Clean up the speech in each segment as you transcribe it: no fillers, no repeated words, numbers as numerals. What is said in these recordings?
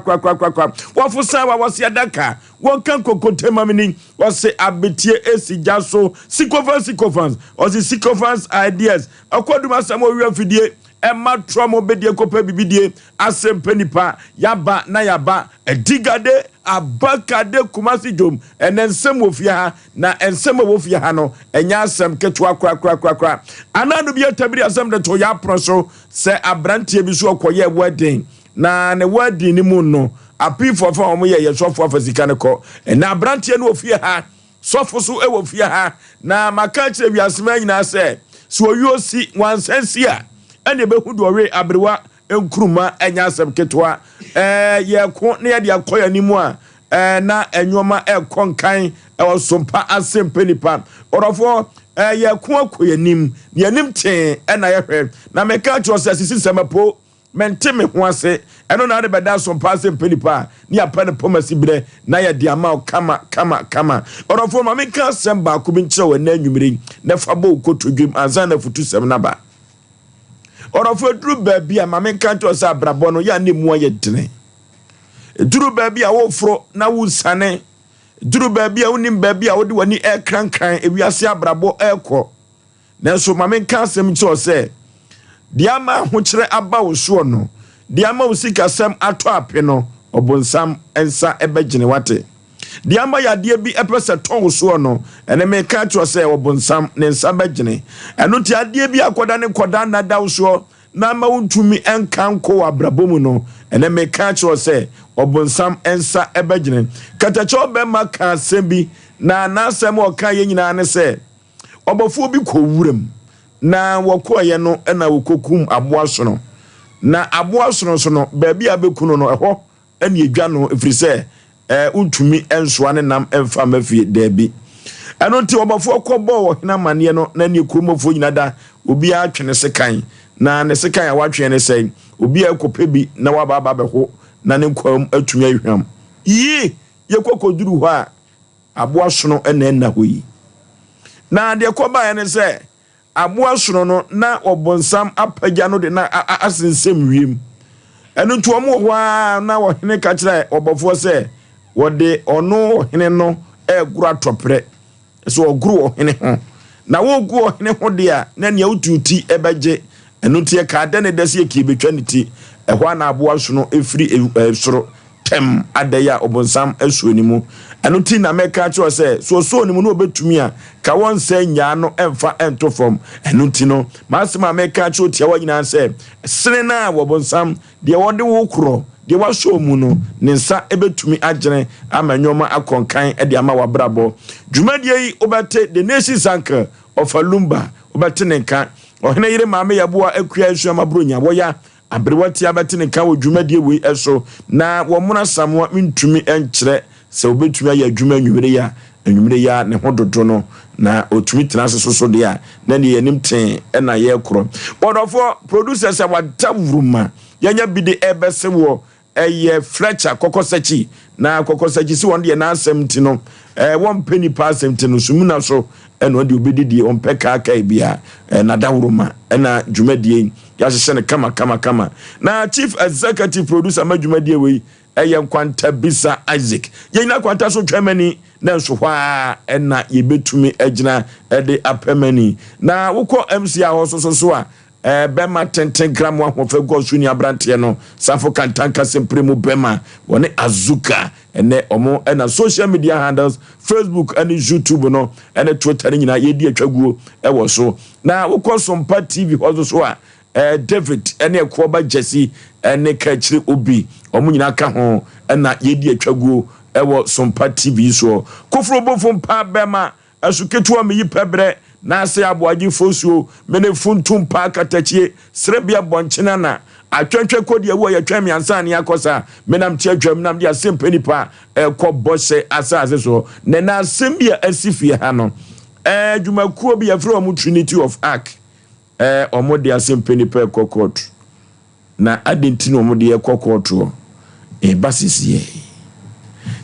kwa wafusa wa wasi adaka wonkan kokote mamini wase abetie esi jaso sikofans osi sikofans ideas akoduma samo wi afidie Emma Tromo bedie kope bibidie Asem Mpe Nipa yaba na yaba edigade abakade kumasi jom ensem wofia ha na ensem wofia ha no enya asem ketua kra anadu bi atabiri asem de to ya proso se abrantie bi so okoye wedding na ne wedding ni mu no api for omo ye sofo afasika ne ko na abrantie no wofia ha sofo so e wofia ha na maka kire wiasema nyina se so oyosi wansensi a ene be hudu ore abrewa enkuruma enya asem ketua ye ko ne ye de akoya nimu a na enwoma konkan e Sompa Asem Mpe Nipa orofo ye ko akoyanim yanim ten na ye hwe na meka kire osisi semapo menteme ho ase eno na de beda Sompa Asem Mpe Nipa ni apa ne pomasi bre na ye de ama kama orofo ma meka semba ko bi nche wa na anwumire na fa bo kotodwem anza na futu sem na ba orofo duru baabi a mame kanto sa brabo no ya nemu aye dene duru baabi a wo fro na wo sane duru baabi a wonim baabi a wode wani krankran ewiase abrabo ekọ nanso mame kansem cho se dia ma ho kire aba wo so no dia ma usika sem ato ape no obonsam ensa ebegene wate dia ma ya dia bi epese ton so no ene me ka cho se obonsam ne nsa begene eno ti adie bi akoda ne koda na da so na ma wuntumi enkanko abrabomu no ene me ka cho se obonsam ensa ebegene katacho be maka sembi na nasem o ka ye nyina ne se obofo bi ko wuram na wokoye no na wokokum aboaso na aboaso so no ba bi abekunu no eho ene edwa no efrise untumi ensoa ne nam emfa mafie dabi eno nti obofo kobo wo hina mane no na ne kurumofo nyina da obi a twene sekan na ne sekan a watwe ne sei obi a kopebi na waba beho na ne nkwam atumi ahwam yi yekokoduru ho a aboaso no na hoyi na de koba ya ne se aboaso no na obonsam apagya no de na asensem wiem eno nti omo ho a na wo hene ka kire obofo se wode ono hene no eguru atopre so oguru hene ho na wo gu hene ho de a na ne ututi ebeje eno tie ka de ne dase ekibetwa niti ehwa na aboaso no efiri soro tem adaya obonsam asuoni mu eno ti na meka cho se so ni mu no obetumi a ka won se nya no emfa ento form eno ti no masema meka cho tia wa nyina se sene na obonsam de wode wo kro de wa so mu no ne nsa ebetumi agene amanyoma akonkan e de ama wabrabo dwumadie yi obete the nation's anchor of Alumba obete nenka ohene yire maame yaboa akua asu mabronya woya abrewati abete nenka wo dwumadie we eso na wo muna samwa ntumi enkyere se obetumi aya dwuma anwumire ya ne hododo no na otumi tenase so de a na ne yanim ten na ye kro bodofo producers awadawruma yanya bide ebese wo eye Fletcher kokosachi na kokosachi si wonde na Asem ti no won Mpe Nipa Asem ti no sumuna so eno de obedidi on peka aka bia na dawruma na dwumadie ya hye ne kama na chief executive producer ma dwumadie we eye Nkwanta Bisa Isaac yenya kwanta so twemani na nso hwa na yebetumi agina de apemani na wokọ MC a so a bema 10 gram wa hofe gosu ni abrante no safo kantanka sempremu bema woni azuka ene omo na social media handles Facebook and YouTube no and Twitter nyina yedi atwaguo wo so na wokọ Sompa TV hozo so a David ene ekoba Jesse ene kachiri obi omo nyina ka ho na yedi atwaguo wo Sompa TV so kofro bofo mpa bema asuketu ameyi pebre na Osei Aboagye Oforisuo mene funtum pa katachie srebia bonchena na atwentwe kodi ewo ya twam yansan ya kosa menam tie twam nam dia Asem Mpe Nipa ko bose asase so ne na asem bia asifie ha no dwumakuo bia from Trinity of Ark omo dia Asem Mpe Nipa kokot na adentino omo dia kokot basisiye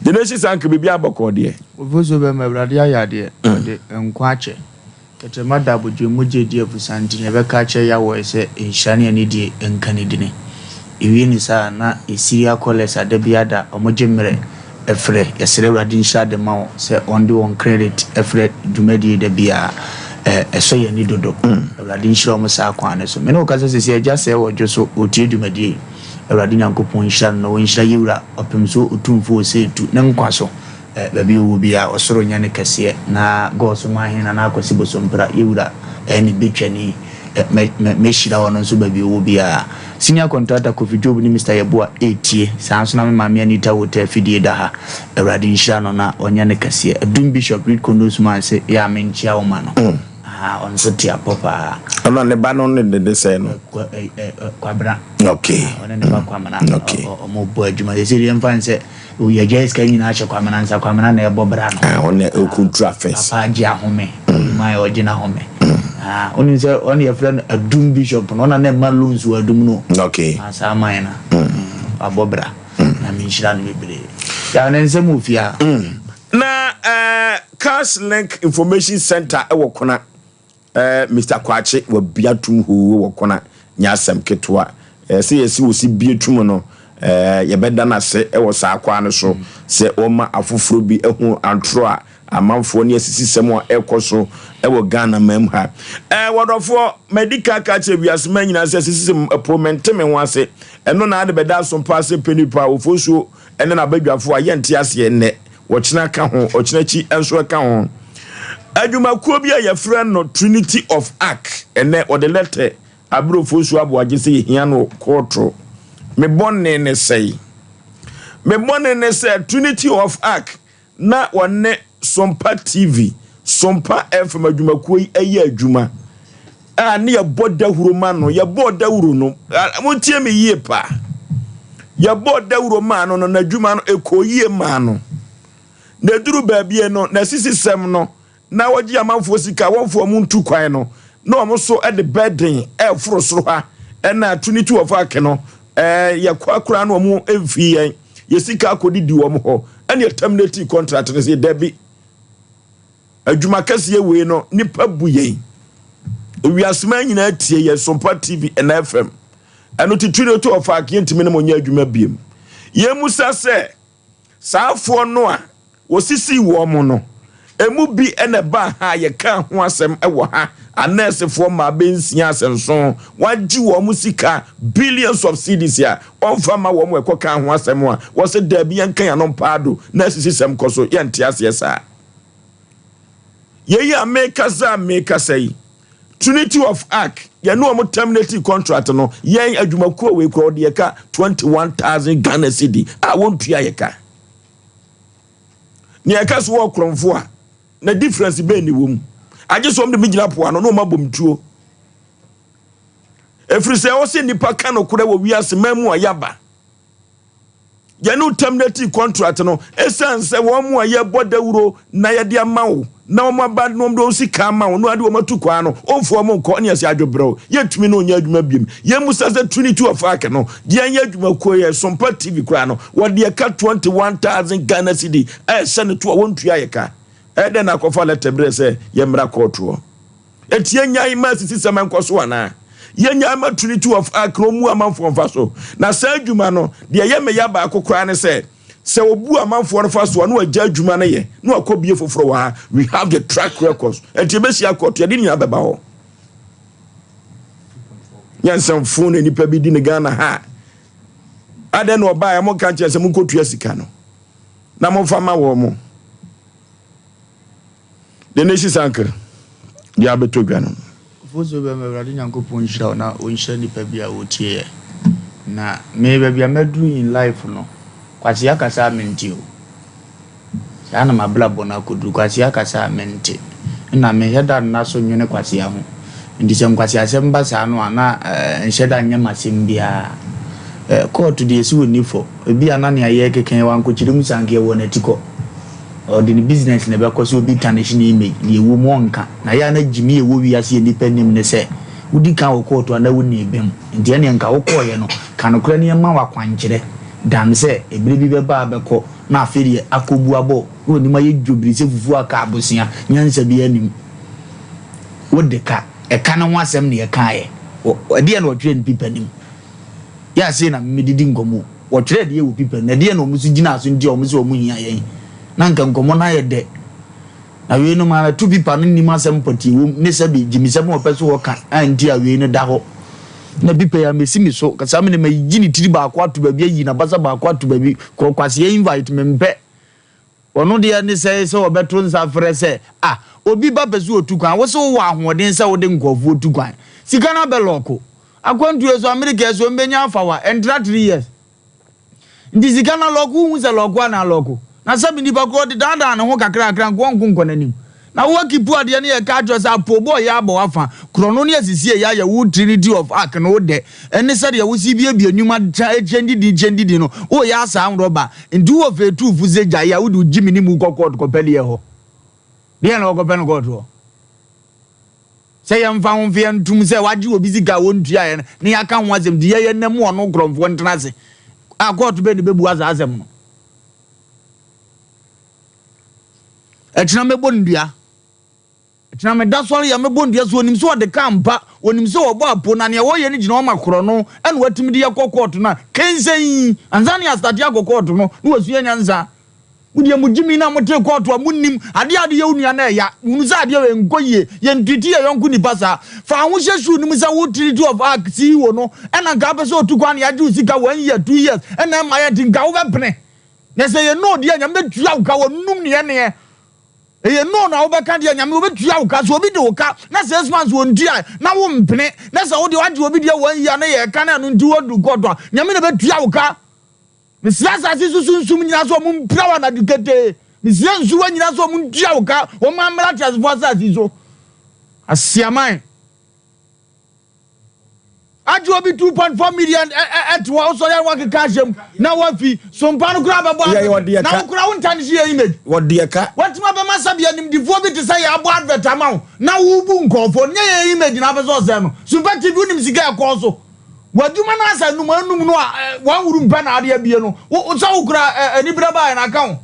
the nations anke bibia abokode Oforisuo be mabrade ayade de nkwache kete madabo dwemu jedi afusanti ne be ka che Yaw Osei enhyane ani die enkanidine ewie ni sa na esiria college adabiada omojemre efre yesere Awurade nhyira de ma se on the on credit efre dwumadi de bia eso ye ni dodo Awurade nhyira mo sa kwan so me no ka se se agya se wo so otie dwumadi Awurade Nyankopɔn nhyira no nhyira yewura opemso otumfo osetu ne nkwa so baby wo bia osoro nya ne kase na go so mahin na akwasi bosompra yewura eni betwani me shira wono so baby wo bia senior contractor Kofi Job ni Mr. Yaboa etie sanso na me maame Anita Wota fidie da ha Awurade nhyira no na onya ne kase adum Bishop Reed Kondosman se ya menchia wo ma no on so tia papa ono ne ba no ne de say no kwabra okay ono ne ba kwamana omo bo adwuma ye seri emfa se o ye guys kan nyina ache kwamana nsa kwamana na ebo bra no ono okuntra face papa ji ahome mai ogina home oni se oni ye friend adum Bishop no na ne malons wa adum no okay asa mai na abobra na mi nshira no bebre ya na nse mu fia na Cash Link Information Center e wokona Mr. Kwache wa biatum hu wokona nya asem ketwa se yesi wosi biatum no ye beda na se e wo sa akwa no so se o ma afoforo bi ehu antro a amanfo ne asisi sem a ekoso e wo Ghana mam ha wodofo medical kache biasema nyina se asisi sem promenteme ho ase eno na ade beda Sompa Asem Mpe Nipa Oforisuo ene na badwafo a yente ase enne wochina ka ho ochinachi enso ka ho adwumakuo bi a yefra no Trinity of Ark ene o de letter abro Osei Aboagye se hia no kotro me bonne ne sei Trinity of Ark na wonne Sompa TV Sompa FM adwumakuo yi ayi adwuma a ne ya boda huro ma no ya boda huro no montie me yie pa ya boda huro ma no na adwuma no ekoyie ma no na duru baabie no na sisi sem no na wagi amanfo sika wonfo mu ntu kwan no na omo so e de bedin e foro soro ha e na Trinity of Ark no ya kwakura na omo emfi yen ye sika akodidi omo ho ene terminate contract ne se debi adwuma kase we no nipa buyen wiasema nyina tie ye Sompa TV and FM eno Trinity of Ark yentime ne monya adwuma biem ye musa se saafo no a wosisi wo mo no emu bi ene ba ha ye ka ho asem ewo ha anesefo ma bensia asenso wagi wo mu sika billions of cedis ya onfa ma wo mu ekoka ho asem a wo se da bi yankan ya no mpaado na sisi sem koso ye ntia ase sa ye ya make say Trinity of Ark ye no mo terminate contract no ye adwumakuo we kro de ka 21,000 Ghana cedi a won tua ye ka ni aka so wo kromfo a na difference be ni wom age so om de migina po ano no mabom tuo efri se wo se nipa ka no kura wo wiase mamu ayaba ye no terminate contract no essence wo mu aye bodawuro na ye de amawo na wo maba no do sika amawo no ade wo matukwa no onfo mo nko ne ase adwobro ye tumi no nya adwuma biem ye musa se Trinity of Ark no ye anya adwuma ko ye Sompa TV kura no wo de ka 21,000 Ghana cedi sene to wontua ye ka ede na kofa letter bre se ye mra koto etie nya ima sisi semen koso ana ye nya ma Trinity of Ark no mu amanfo mfa so na sa adwuma no de ye me ya ba akokora ne se obu amanfo no fa so no agya adwuma ne ye no akobie foforo wa we have the track records etie be sia koto ye de nya beba ho yansan phone ni pa bi di ne Ghana ha ade no ba ya mo kan che se mo kotua sika no na mo fa ma wo mo the nation sanker ya beto gano Fozo be me Awurade Nyankopɔn nhyira na onhyira nipa bia wotie na me ba bia medru in life no kwase akasa menti o ya na mabla bona kodru kwase akasa menti na me heda na so nwene kwase ho ndi se kwase asem ba sa no ana nheda nyama sem bia court de esi woni fo bia na ne aye keken wanko chirim sanke wo na tiko or the business na be koso obi tanation image na ewu mo nka na ya na jimi ewu wiase nipa nim ne se udi kan wo court na woni ebem ndi ene nka wo koye no kanokra ne ma wakwankyere dan se ebire bi be ba be ko na aferi akobu abo woni ma ye dwobiri se fufu aka abosia nyansa bi anim wodeka e kan ho asem ne ye kae odi ene wotwe nipa nim ya say na me didi ngomo wo twere de wo people na de na omusu gina aso ndi omusu omuhia yen na nka ngomo na ye de na we no ma two people no ni ma Asem Poti wo ne se bi jimisem wo peso wo ka anti a we no da ho na people ya mesimi so kasa me ne ma gini tiri ba akwa to ba bi yi na basa ba akwa to ba bi kwase invite me mpe ono de ne se obetro nsa frɛ se obi ba peso otu kwan wo so wo ahoden se wo de nkofo otu kwan sika na beloko akwantu eso America eso mbenya afawa entra 3 years ndi sika na loko hu se loko na loko na sabi ni ba ko de dada na ho kakra nkonko nanim na wo kipu ade ne ye ka jo sa pobo ya aba wafa krono ne asisie ya wo Trinity of Ark no de ene se de wo si bie nyuma chendi no wo ya sa roba ndu wo fe tu fuze ja ya wo du jimi ni mu kokot ko pele ye ho de na ko pen ko to se yam fa ho fe ntum se waji obi sika wo ntua ye ne ya ka ho Asem de ye nem wo no gromfo ntena se akot be ne bebu Asem no etina mebo ndua etina me dasori ya mebo ndua so onim so de kampa onim so obo apo na ne wo ye ne gina o makoro no ene watimi de yakokot na kensen anzani ya start yakokot no ne wasu ye nyanza wudi amujimi na mote koto amunim ade ye unua na ya unu za ade we nkoye ye ntiti ye yonku ni pasa fa ho hyesu nim za wo Trinity of Ark si wo no ena ga be so otukwa na ya ju sika 1 year 2 years ena ma ye dinga wo be pene ne se ye no de nya metua wo ka wo num ne ne eye no na obeka de nyame obetua wo ka so obi de wo ka na 6 months wo ntua na wo mpene na se wo de waje obi de 1 year na ye ka na no nti wo du godwa nyame na betua wo ka misiasa sisunsum nyina so mo mpira na dukete misiansu wa nyina so mo ntua wo ka wo ma mra transport so asiaman ajo obi 2.4 million etwa also ya wa ka shem na wa fi Sompa no kura babo na kura wontan shi image wode ka watima be masabia nim difo bi te say ya abo advert amaw na wo bu nkofo nye image na be so se no Sompa TV unim sika e ko so waduma na asa num anum no wan wuru mpa na ade abie no wo so kura anibra ba na account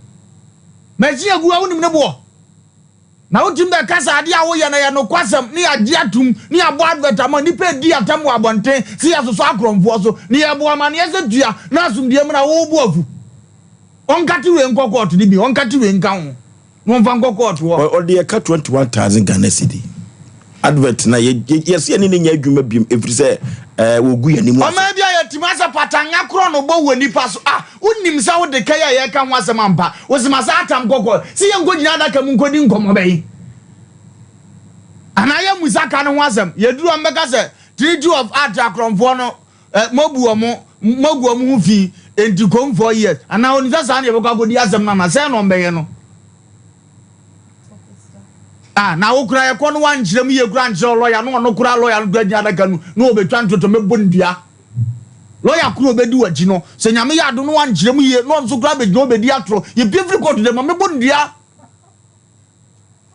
maji agu a unim ne bo na utim be kasa ade a wo ye na ye no kwasam ni ade atum ni abo advert amaw ni pe di atam wo abonten si ya so akromfo so ni ye bo amane ye se tua na asumdie mu na wo bu afu onkati we nkokot ni bi onkati we nka ho no mfa nkokot wo ode ka 21000 Ghana cedi advert na yes ye ni nya adwuma biem every say wo gu yani mu o ma bia ye timasa patanya kro no bo woni pa so unim sa wo de ka ye ka ho Asem ampa wo se masa atam kokot si ye ngogina adaka mu nkodi nkomo bai anaya musaka no ho Asem ye duru ambeka se Trinity of Ark akromfo no mogu omo hu fi enti kom 4 years ana oni sa na ye beka godi Asem na se no mbeye no na wo kura ye kono wan kirem ye kura nche lawyer no kura lawyer no gadi adaka nu no obetwa ntoto mebo ndua lawyer kura obedi waji no se nyame ya do no wan kirem ye no nso kura be no obedi atro ye every court de mebo ndua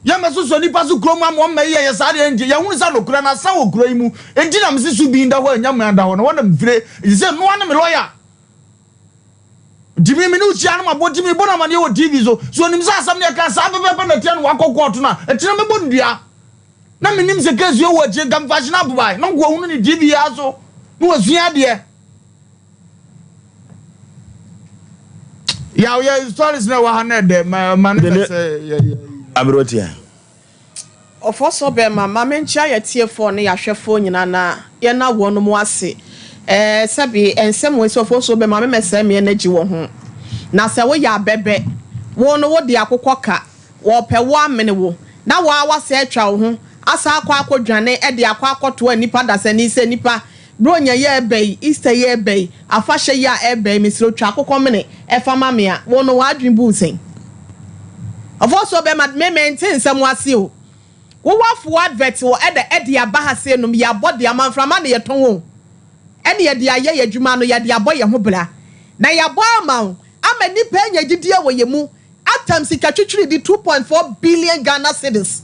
ya meso nipa su kuro ma mo me ye sa de nje ye hu sa no kura na sa wo kura imu enti na mse su bi nda ho anyam anda ho no wona mfire se no wan me lawyer Jimmy minuti anu maboti mi bona mani wo TV so nim sa Asem ne ka sa bebe na tia no akokot na etina me bondua na menim se kesu wo achi gam fashion abubai no go hunu ni TV ya so no wasua de ya stories na wa ha de man say abrotia Ofoso be mama mencha ya tiefo ne ya hwefo nyina na ye na wo no mu ase sabi ensem we so foso be mama mesem ye na gi wo ho na se wo ya bebe wo no wo de akokoka wo pe wo amene wo na wo awase atwa wo ho asa akwa akodwane e de akwa akoto anipa da se ni se nipa bronya ye ebe Easter ye ebe afahye ya ebe misiro twa akokọ mene e fama me a wo no wa adwen bu sen ofoso be me maintain nsem wase o wo wafo advert wo e de abahase no ya body amanframa ne ye ton wo ene ye de aye ye dwuma no ye de aboye ho bra na ya bo ama amani pa nya gidie wo ye mu atam sika twitwiri di 2.4 billion Ghana cedis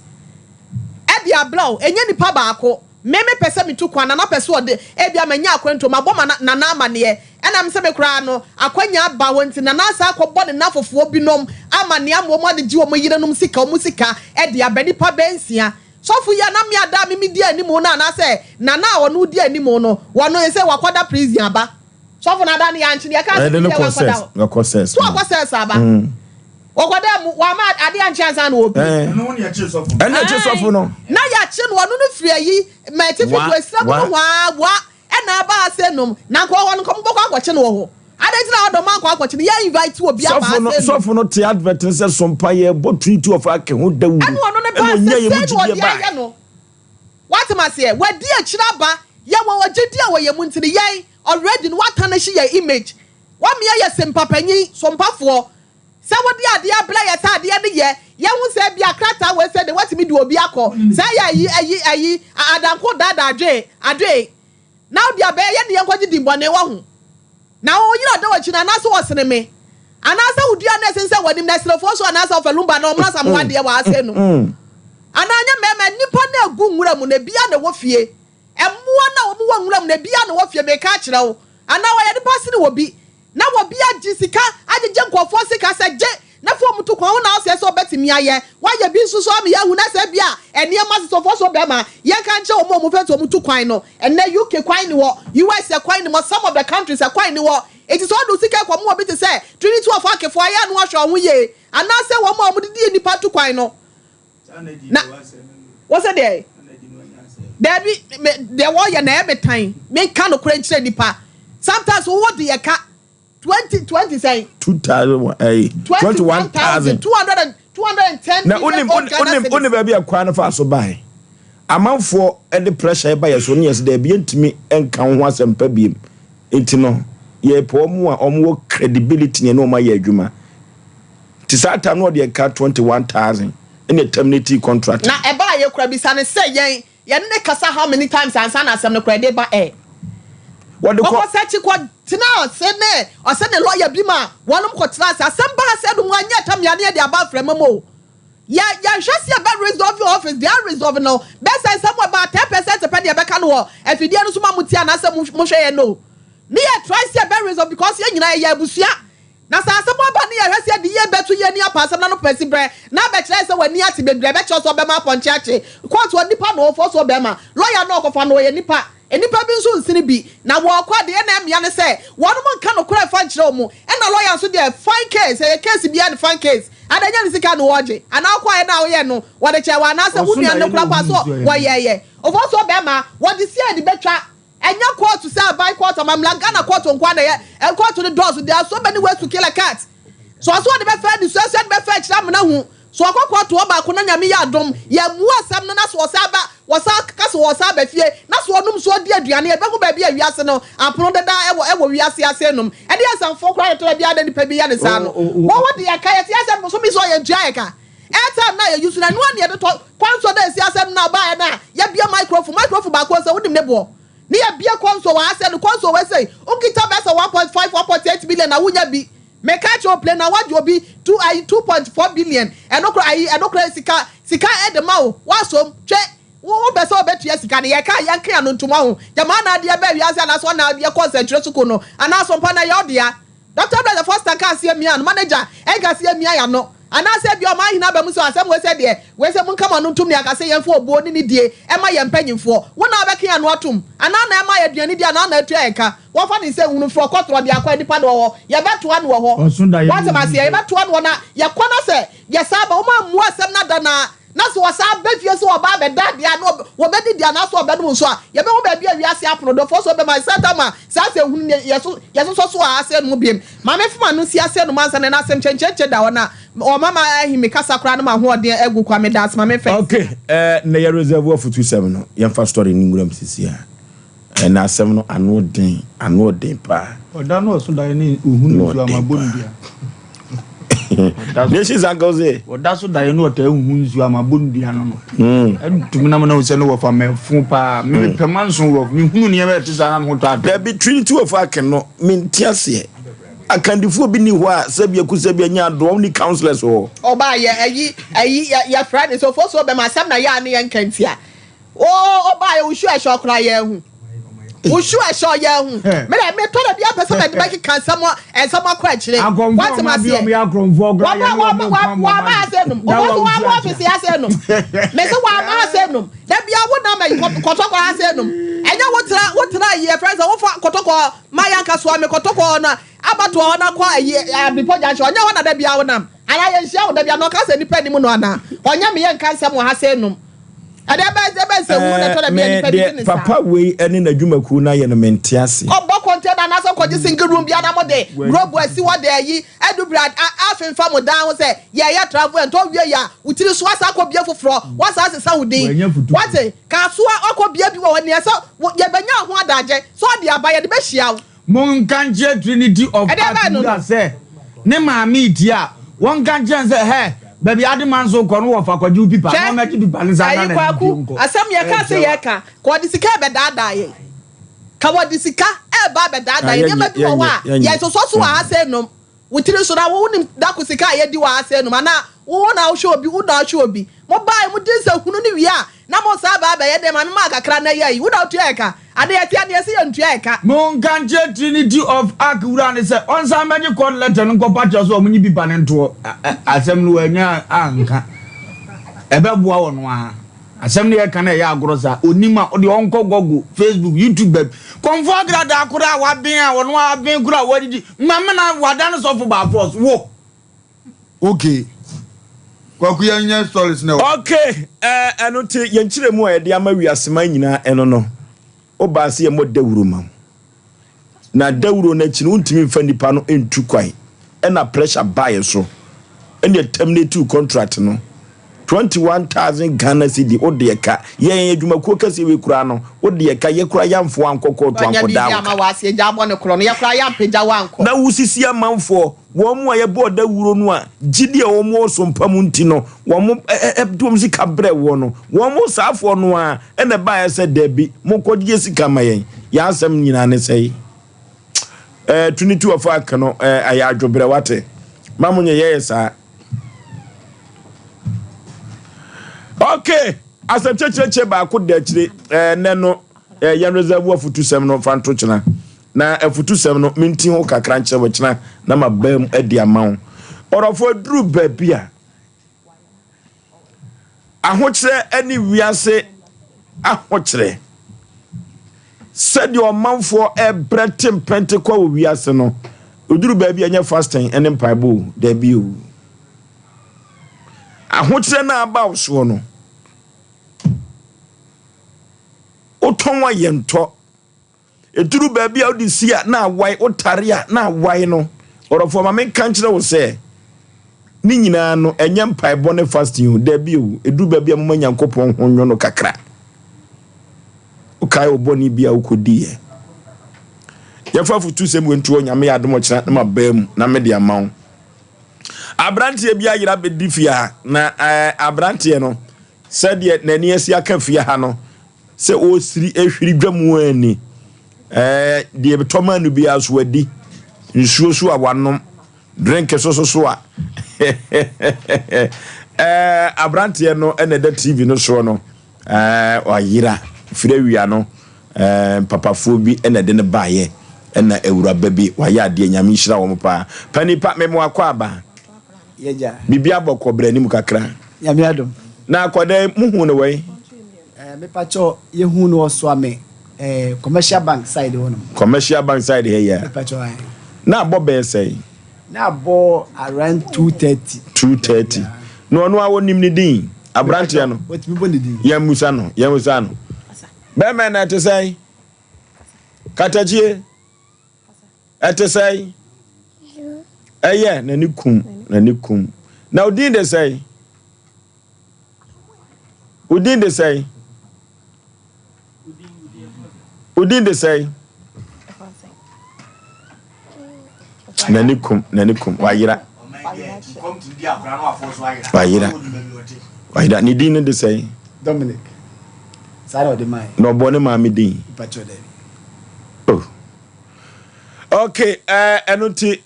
e de ablaw enye nipa baako meme pese mitu kwana na pese ode e bia manya akwento maboma na na amane e na mse me kra no akwanya aba wonti na asa akobɔ ne nafofo binom amane amwo mo de gi wo mo yirenum sika o musika e de abani pa bensia sofu ya na mi ada mi di animu na na se na na wonu di animu no wono ese wakwada prison aba so for na dan ya nchi ya ka I don't know no process so process aba okwada mu wa ma ade anchi ansa na obi no ne ya chi so for na chi so for no na ya chi no no firi yi metifi to esra bo wa na aba asenum na ko ho no ko mboko akwache no ho ade na odo man ko akwache ya invite obi aba asenum so for no te advert say Sompa ye bo 22 of ake ho dawu anu ono ne ba say say no what am I say we di akira ba ya wo gidi a wo ye mu ntini ye already no watan na ye image wa me ye Sompa panyin Sompafo say wo di ade abla ye sa ade ne ye hu say bia krata we say de what me do obi akọ say ya yi adanko dada adwe now dia be ye ne kwaji di bone wa hu na o yira da wachi na na so wosene me anasa udua na sense wadim na selofo so anasa ofalumba na omra sam wade wa ase no ananya mema nipa na agu nwura mu na bia na wo fie emmoa na omu wa nwura mu na bia na wo fie me ka kire wo ana wa ye de pass ni wo bi na wo bia gisika ajeje nkofo sika se je na fo mutu kwa wo na ase so betimi aye wa ye bi nsuso am ya hu na se bia ene ma so fo so be ma ye kan che omo mu feto mutu kwan no ene UK kwan ni wo US kwan ni mo some of the countries kwan ni wo it is all do sika kwa mu obi te say trinity of akefo aya no ahwo ho ye ana se wo mo amudi nipa tu kwan no na what's there there be there wo ye na every time me kan no kure nchire nipa sometimes wo de ye ka 20 say 21,000 210 na oni ba bia kwa na fa so bai amanfo e de pressure ba ye so ne yes da bia ntimi enka ho asempa biem enti no ye po mu a omwo credibility ne no ma ye adwuma ti sata no de ka 21,000 in a terminate contract na e ba ye kura bi sane say yen ye ne kasa how many times ansa na asem no kura de ba what the ko search ko tina o se ne lawyer bi ma wonum ko tina asem ba se do anya tam ya ne de aba fremamo ya hwase ya ba resolve your office they are resolve no be say some about 10% pe de be ka no afidie no so ma mutia na asem mo hwe no ne ya try say be resolve because ye nyina ya abusua na sa asem ba ne ya hwase de ye betu ye ni apasem na no pesi bre na be kire say wani ati be bre be cho so be ma ponche ache court woni pa no fo so be ma lawyer no ko fa no ye nipa enipa bi nso nsini bi na wo kwa de na emia ne say wonu mo nka no kura fa kire omo e na lawyer nso de fine case e case bi and fine case adanya ni sika no woje ana kwa na wo ye no wo de che wa na se wunu an kura kwa so wo ye ofo so be ma wo de si edi betwa enya court say by court amamla Ghana court nkwa na ye e court the doors there are so many ways to kill a cat so aso de be fa di so be fa kire am na hu so akwa to ba ko na nyame ya dom ya mu asam no na so saba wasa kase wasa ba fie na so onum so di aduane e be ko ba bia wiase no apono deda ewo wiase ase num e de asam fo kra to bia da nipa bi ya ne sa no wo de akaya ti asam so mi so ye dua ka airtime na ye use na no ne de to kwanso da si asam na ba ya na ya bia microphone ba ko so wodim ne bo ne ya bia kwanso wa ase no kwanso we say o kita be so 1.5 1.8 billion na wunya bi me catch your plane na what you be 2.4 billion and no cry sika e de ma wo wasom twe wo be so betu sika de ye ka yanka no ntuma ho jama na de be wiase na so na de concentrate suko no ana Sompa na ya odia doctor the first time ka see me an manager e ka see me ya no ana se bi o ma hina ba mu so asem we se de we se mun kama no ntum ne aka se yemfo obo ni die e ma ye mpanyimfo wo na be kan no atum ana na e ma ye duani dia na na atu enka wo fa ni se hunu fro kotro de akwa nipa de wo ye beto an wo ho what am I say ye beto an wo na ye kwana se ye saba wo ma mu asem na da na so wasa be fie so oba be da dia no wo be di dia na so oba no so a ye be wo be bia wiase apono do fo so be my satama sa se hunu ye so so ase no biem ma me fuma no si ase no mansa na asem chencheche da wona o mama ahimi kasa kra no ma ho ode egu kwa me das ma me fe okay na ye reserve for 27 no ye fa story ni nguram sisi a na asem no ano den pa oda no so da ni uhunu so amabondia This angoze oda so da no ta uhunu so amabondia no entumi na mo se no wo fa me fu pa me pemanso wo me hunu ne be tisa na ho ta there be trinity of aken no mentiase akandifu bi ni ho a sabia kusabia nya do only counselors ho oba ye ayi ya friend so for so be ma sam na ya ne yankantia oba ye wo hwa hwa kra ye hu Ushu a show ya hu. Me na me to na bia person na make kan samo e samo kwa chire. What ma say? Wa ma say num. Wa office ya say num. Me say wa ma say num. Da bia wo na me kotoko ya say num. Enya wo tra ye friends wo fa kotoko mayanka so me kotoko na abato ona kwa ye bipo jancho. Onya wo na da bia wo nam. Ana ye hia wo da bia no ka say nipa ni mu no ana. Onya me ye nkan sam wo ha say num. Papa we any na dwumaku na ye no mentiase obo container na so kwaji single room bia na mo de robo asi wo de yi edubrad afenfa mo dan ho se ye travel and to wie ya utiri so asa akobia foforo wasa asesa wudin wate ka so akobia bi wo ne so ye benya ho adaje so de abaye de be hia wo mon kanje Trinity of God say ne maami dia won kanje say he baby adman so kono wo fa kwaji pipa no make pipa ni za na asem ye ka se ye ka ko di sika be dada ye ka wo di sika e ba be dada ye be bi wo wa ye so wa ase no wutiri so na wo nim da ko sika ye di wa ase no na wo na wo hwe obi wo na hwe obi mo ba mo di se hunu ni wi a na mo sa ba ye de ma me ma kakra na ye wo na otu e ka ade ye tia ne se ye ntu e ka mon kanje Trinity of Akura ne se on sa many call letter nko patcho so omunyi bipa ne nto asem no anya anka ebe boa wo no a asem ne ye ka na ye agorosa onima ode onko gogo Facebook YouTube konfo agrada akura wa bin a wono a bin kura wadidi mama na wadan so for ba force wo okay kwaku yanya stories na okay eno te yenchire mu e de ama wiasema nyina eno no obase ye mo dawuro ma na dawuro na chi no ntimi fa nipa no entu kwai na pressure buy so ene terminate contract no 21,000 Ghana cedi odeka ye adwumakuo kase we kura no odeka ye kura yamfo ankoko to ankoda ya ma wase ja bo ne kro no ye kura ya mpagya wanko na wusisi amanfo wo mu aye bo dawuro no a gidi e wo mu Sompa mu nti no wo mu ebdom sika bre wo no wo mu saafo no a ene ba ya se dabi mo kodie sika mayen ya asem nyina ne sei Trinity of Ak no aya adwobre wate mamunye ye sa okay asem checheche ba ko de chire ne no yan reserve afutusem no fanto china na afutusem no minti ho kakra nche wo china na mabam adi amawo orofo duru babia ahochire ani wiase ahochire said your manfo bretem pente kwa wiase no oduru babia anya fasting ene mpaibo da bio ahochire na aba so no otonwa yento eduru baabi a odisi a na awai otare a na awai no orofo ma men kankyere wo se ni nyina no enye mpaibo ne fasting da bio eduru baabi a mo nyankopon honwo no kakra ukai oboni bia ukodi ye yefa futu sem wentu onyame adom kyera na mabam na me de amawo abrantie bia yira bedifia na abrantie no said ye nani asi aka fia ha no se o siri ehwiri dwamu ani de betoma no bia so adi nsuo so awanom drink so a abrantie no ene da TV no so no oyira firewia no papafo bi ene de ne baaye ena ewura babi waya ade nyame hira wo mpa panipa memo akwa aba yeja bibia bokobra ni mukakra nyame adom na akwada muhu ne we me pacho yehu no so ame commercial bank side wono commercial bank side here ya me pacho ai na bo say na bo around 230 no no awo nim ni din abrantia no what me bo ni din ya musa no be me na to say katajie ate say eye na nikum na odin de say udin de say nanikum wayira ni din de say Dominic side of the mind no bone ma me din pacho de oh okay enoti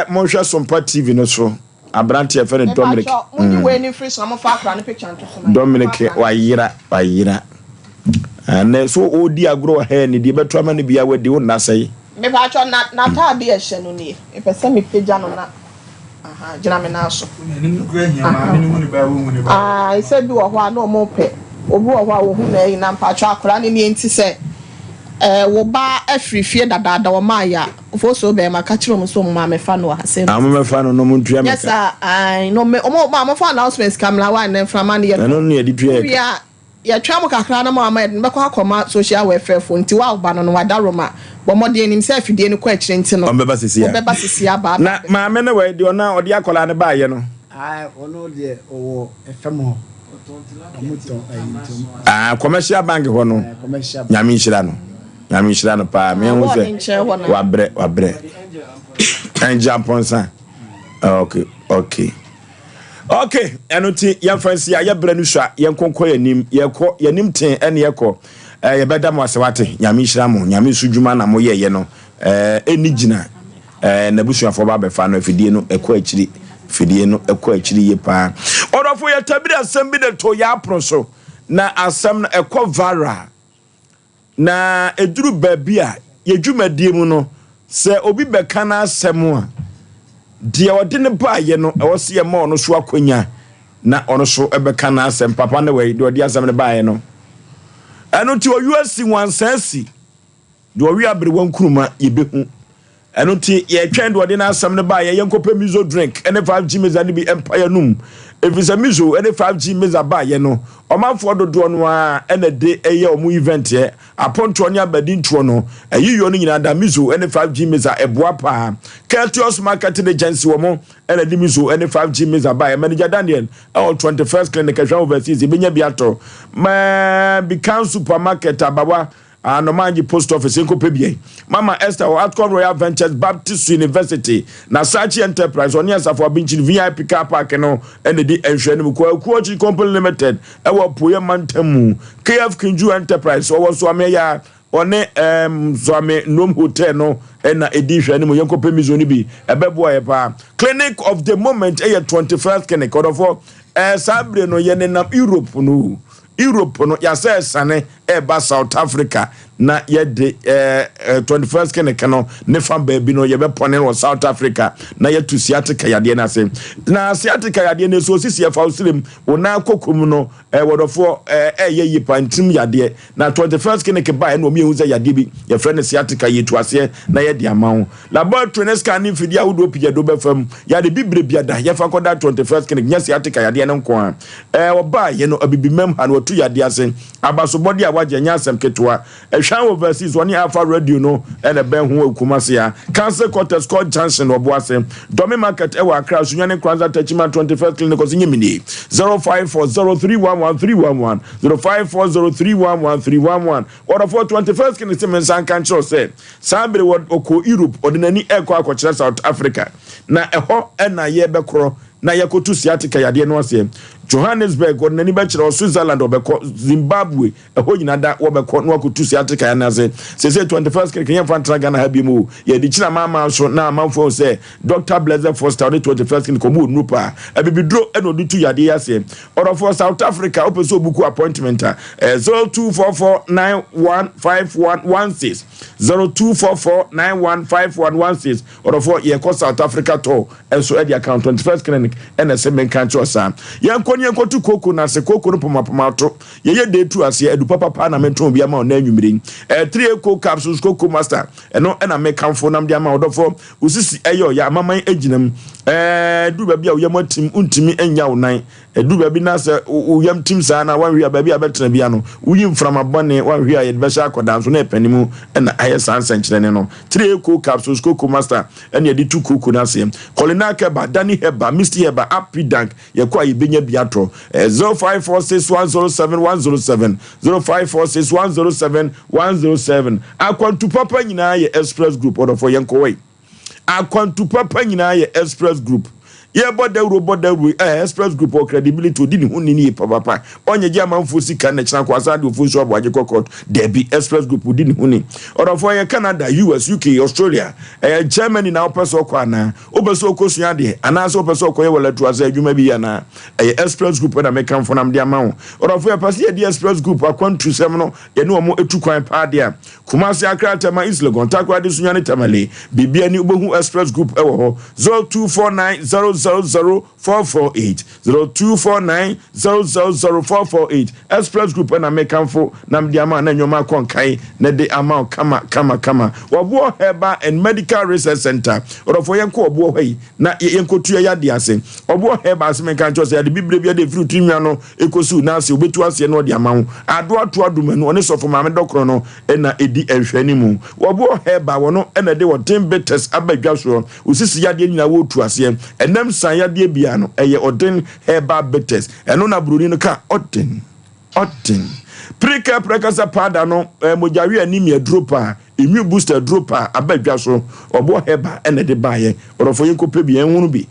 monhwa Sompa TV no so abrante e fere Dominic we ni free so mo fa akra no picture nto so Dominic wayira and so odi agro hair ni de beto ama ne bia we de wo na sei me ba cho na ta de e hye no ni e pese me peja no na aha gina me na so ah ise bi wo ho a no mo pe obi wo ho a wo hu na yi na mpa cho akora ne ni enti se wo ba afrifie dada wo ma ya ofo be ma ka kire mo so ma me fa no Asem me fa no no mo ntua me yes I no me ma fa announcements camera wa na fra ma ne ye no no ye di tua ya twa mo kakra na mo ama be ko akoma social welfare fo nti wa ba no wada roma bo mo de nim se afidie ne ko akire nti no be ba sisia ba na ma me ne we de ona odi akola ne ba ye no ono de owo efem ho commercial bank ho no nyame nshira no pa me hu se wa bre anja ponsa okay enuti yan fancy ya bre nu hwa yan konko yanim ten ene yeko ye beda mo asewate nyame nshira mo nyame sudwuma na mo ye no eni gina na busuafo ba be fa no afidie no ekọ akiri ye pa orofo ya tabira asem bi de to ya proso na asem na ekọ vara na eduru baby a yedwumadie mu no se obi beka na asem a de odi ne ba ye no e wo se ye ma ono so akonya na ono so ebeka na asem papa ne we de odi asem ne ba ye no eno ti o USC wansansi de o wi abere wankuruma yebehu eno ti ye twen de odi na asem ne ba ye yenkope mizo drink ene 5G meza ne bi empire num efisa mizo ene 5G meza ba ye no omanfo dodo no a ene de eye omu event ye aponto nya badi ntuo no ayiyo no nyina da mizo ene 5G meza eboa pa Curtius Marketing Agency wo mo ene di mizo ene 5G meza ba ye manager Daniel all 21st clinic Ashwa overseas benya biato ma become supermarket abawa Anomanji post office in Kopebie. Mama Esther or Outcome Royal Ventures Baptist University. Na Sachi Enterprise on yes for being VIP car park and the Enshenu Quality Company Limited. Our Puya Mantemu. KF Kinju Enterprise or was Swameya one Swame Num Hotel no and edition Yonko Pemizonibi. A beboy pa. Clinic of the moment a 21st clinic or for Sabre no Yenena Europe no. Europe no ya say sane eba South Africa na ye de 21st kene no ne fa baby no ye be pone no South Africa na ye to siatica yade na se na siatica yade ne so sisi fa uslim wona kokum no wodofo ye yipa ntim yade na 21st kene ke ba na omi ehu ze yade bi ye friend siatica ye to ase na ye de amawo laboratory ne scan fidi awodo pije do be fam yade bibre biada ye fa koda 21st kene nya siatica yade ne nko a oba ye no abibimem ha no to yade ase abaso body awagye nya asem ketwa ehwan overseas woni afa radio no ene ben ho akumase ya cancer quarters called Johnson oboase domi market ewa akra sunyane kwanza tachima 21st clinic ozinyimini 0540311311 0540311311 order for 21st clinic semensan kancho say sambre oko Europe ordinary eko akochira South Africa na eho ena ye bekoro na yakotu siatica yade no ase Johannesburg or nani bachelor Switzerland or Zimbabwe eho nyina da wo beko no akotu siatica ya na se 21st Kenya Fantra Ghana ha bi mu ye di china mama so na manfo say Dr. Blazer Foster 21st ko mu nupa abibidro eno di tu yade ya se or for South Africa opeso buku appointment 0244915116 0244915116 or for ye ko South Africa to enso e di account 21st clinic NSM kancho sa yanko nyenkotu koko na se koko no pomapamato ye de tu ase edu papa na menton bia ma na anwumire 3 eco capsules koko master eno na me kamfo nam dia ma odofo usisi eyo ya amaman aginam du ba bia uyamatim untimi enya wonan edu ba bi na se uyam tim sa na wanhwe ba bia betena bia no uyim frama bone wanhwe aye be sha akoda so na epanimu na aye sansan kirene no 3 eco capsules koko master ene de tu koko na se kolinaka ba dani Herbal Mr. Herbal Apidank ye kwa ibenya biatro 0546107107 0546107107 akwantu papa nyina ye express group order for yenko way akwantu papa nyina ye express group ye boderu express group or credibility odi ni huni ni papa onye je amanfo sika na china kwasa de Oforisuo Aboagye kokot there be express group odi ni huni orofo ye Canada US UK Australia Germany na opeso kwa na obeso okosua de anase opeso okoye wala tuase adwuma bi ya na express group na make am for nam de amawo orofo ye pase ye express group akwantu sem no ye ne omo etukwan pa de a Kumasi Accra Tema Isle Gontakwa de sunyane tamale bibia ni obohu express group ewo ho 0249000448 0249000448 express group na make am for nam de ama na nyoma konkai na de ama kama Wabo Herbal and Medical Research Center orofo yenko obo hoi na yenko tuya ya de ase obo Herbal asem kan chose ya de bibre de fruit nwa no ekosu na ase obetu ase no de ama ho ado adumanu one sofo ma me dokro no na edi ehwani mu Wabo Herbal wono na de wotin bitters abadwa so usisi ya de nyina wo tu ase enam san ya de bia no eye odin Herbal bitters eno na broni no ka odin Prekasa pada no mojawi anemia dropa immune booster dropa abadwa so obo Herbal ene de baye orofo yenko pe bi enhunu bi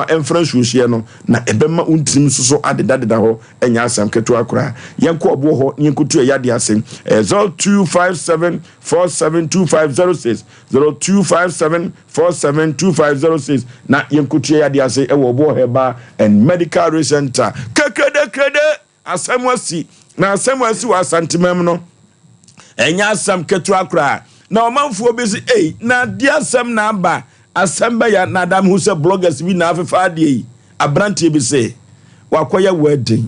enfra hwehye no na ebema untrim soso adeda ho enya asam keto akora yenko obo ho yenko tu yade asem 0257472506 0257472506 na yenko tu yade ase e wo obo Herbal and Medical Research Center kekede asemwasi na asemwasi wa santimem no enya asam keto akora na omanfo bezi na dia asem na aba asem ba ya na adam hu se bloggers bi na afefa de abrantie bi se wakoya wedding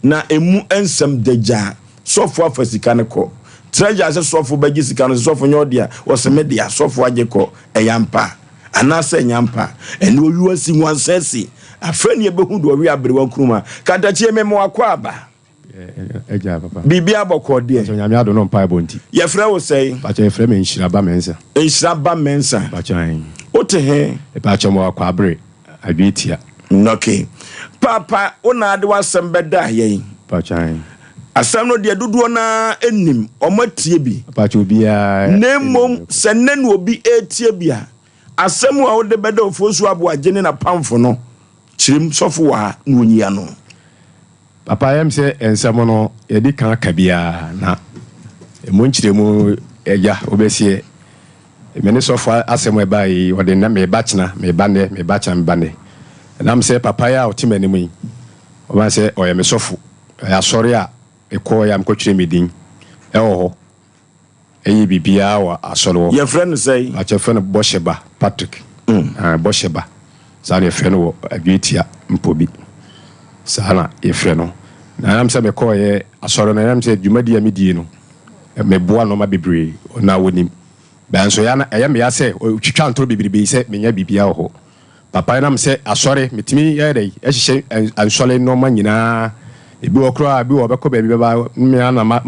na emu ensem deja sofo afasika ne ko treasure se sofo bagi sika no sofo nyodia wo se media sofo ageko eyampa anase nyampa eni oyuasi nwansesi afani ebehu do wi abrewa nkruma kadachie memo akwaba eja papa bibia bokode so nyame ado no mpa bonti ye frɛ wo sei pacha ye frɛ me nhyiraba mensa pacha ote he pacha mo akwa abre adwetia okay papa ona ade wasem beda ye pacha asam no de dodo na enim omatie bi pacha obia nemom senne no obi etie bia asam a wo de beda Oforisuo Aboagye ne na pamfo no chirim sofo wa no nyia no papa yam se ensamo no yedi kan kabia na emonchiremu eja obesie mene sofo asem ebai wode na me bachna me bane nam se papa ya otimani mu o ba se oyeme sofo ya sori a ekọ ya mkotwire medin ho eyi bibia wa asoro your friend say a che friend Bosheba Patrick Bosheba sana friend wo agwetia mpobi sana ye friend no na am se me ko ye asoro na am se dwumadi amedie no me boa no ma bebre na wonim ba nso ya na eya me ya se twitwa ntoro bebre se menya bibia ho papa na am se asore metimi ye dai ehye ansole no ma nyina ebi okro abi wo beko bebi beba me na ma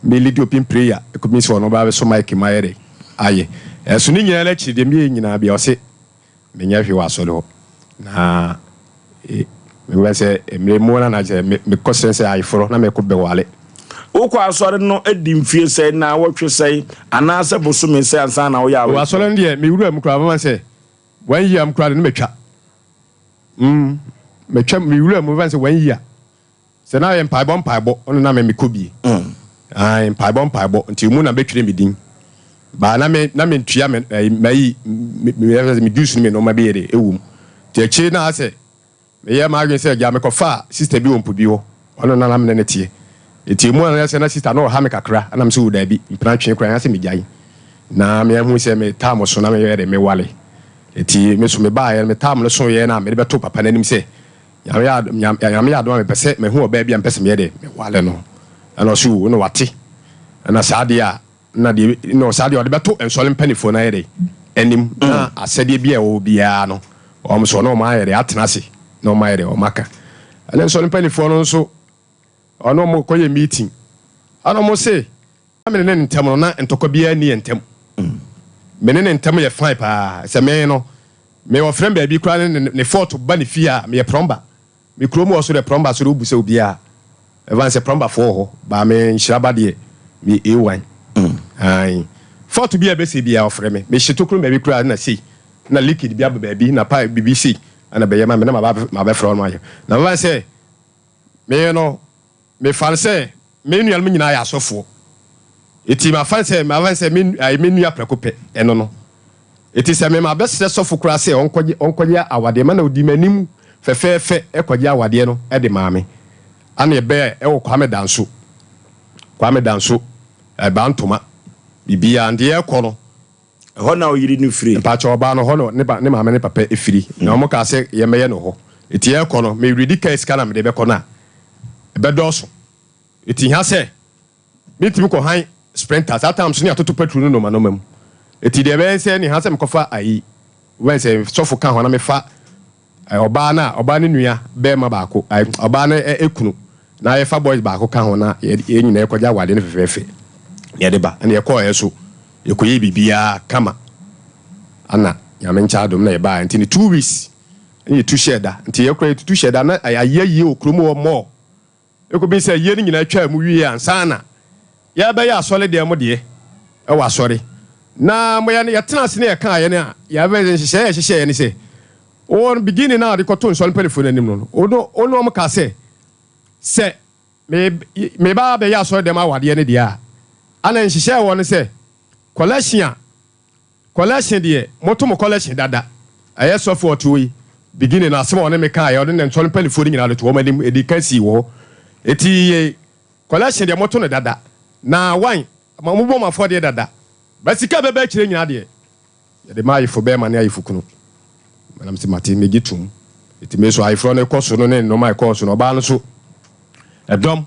me lead open prayer e komi so no ba be so mic mayere aye eso ni nyina la chide me nyina bia o se menya hwe wa solo na me wa se me mo na je me kosense ayforo na me ko be wale ukwa asore no edimfie se na wotwe se anase boso me se ansa na wo ya wa solo ndie me wuru am kra ma se wan yi am kra ne metwa metwa me wuru am va se wan yi a se na ye mpaibọ ono na me kobi ai mpaibọ nti mu na betwire medin ba na me ntua me me juice me no ma be yere ewum ti echi na ase me ye ma agwen se ja me kofa sister bi wompo bi ho ono na me ne tie eti mu na se na sister no ha me kakra na me se wo da bi mpra twen kra na se me jai na me hu se me tam so na me yere me wale eti me so me ba ye me tam no so ye na me be to papa nanim se yame ya do me pese me hu oba bia mpese me de me wale no ana so no wate ana saade a na de no saade o de beto ensole mpanifo na yede enim na asade bia o bia no o so no ma yede atena se no ma yede o maka ana ensole mpanifo no so ono mo koye meeting ana mo se amene ne ntem no na ntoko bia ni ntem menene ntem ye fine pa se me no me wo frem ba bi kra ne fort ba ne fia me ye promba me kromo oso de promba so obu se obia evan se promba fo ho ba me nhyiraba de me e1 ai fort bia be se bia ofre me hyetokro ba bi kra na sei na liquid bia ba bi na pa BBC ana be yema me na ma be frɔ no ayo na ba say me no me fan say me nual me nyina ya asofo eti ma fan say me nua prekope eno no eti say me ma be sɛ sofo kura say onkoye awade ma na odi manim fefefe ekoje awade no e de maame ana e be e wo kwame danso e ba ntoma bibia ande e kɔ no ho na oyiri no free pa cha oba no ho no ne maame ne papa efiri na omo ka se ye meye no ho eti e kɔ no me ready case kana me de be kɔ na e be doso eti ha se bitimi kɔ han sprinters atam so ne atoto petrol no ma no mam eti de be se ni ha se me kɔfa ayi when se sofo kan ho na me fa oba ne nua be ma baako oba ne ekunu na ye fa boys baako kan ho na ye nyina ekɔja wade ne fefefe ye de ba na ye kɔ so ye koye bibia kama ana ya mencha adom na ye ba nti ni 2 weeks ni tu sheda nti ye kɔ tu sheda na ayaye okromo wo mo ekobi se ye ni nyina twa mu wie ansa na ya be ya asole de mo de e wa asore na mo ya ne tena ase ne ye kan ye ne ya be hyehyɛ ne se on beginning now the cotton so telephone anim no ono am ka se me ba be ya so dem awade ne dia ana nhyehyɛ won se collection de motomo collection dada aye so for to yi beginning na asem on me ka ya on ne so telephone nyina to wo manim edi kan si wo eti collection de moto no dada na wan ma mo bo ma for de dada ba sika be kire nyina de ya de ma yifo be ma ne ayifo kunu manam se mate megitum eti me so ayifro ne koso no ne no my koso no ba no so edom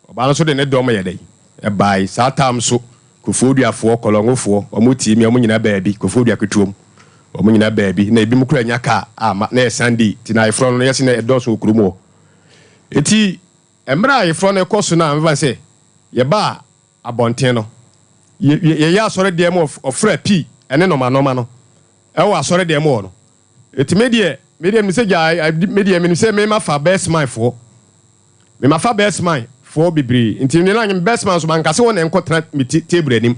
oba no so de ne dom ye dai e bai satam so kofoduafo kolongofo omuti mi omunyina baabi kofodua ketuom omunyina baabi na ebi mukura nya ka ama na Sunday ti na ayifro no yesi na edoso okurumo eti emra ayifro ne koso na mfa se ye ba abonten no ye ya sore de mo ofra pi ene no manoma no e wa sore de mo no eti media mi se ja media mi se me ma fa best mind for me ma fa best mind for bibri nti ni na best mind so banka se won enkotra mi table anim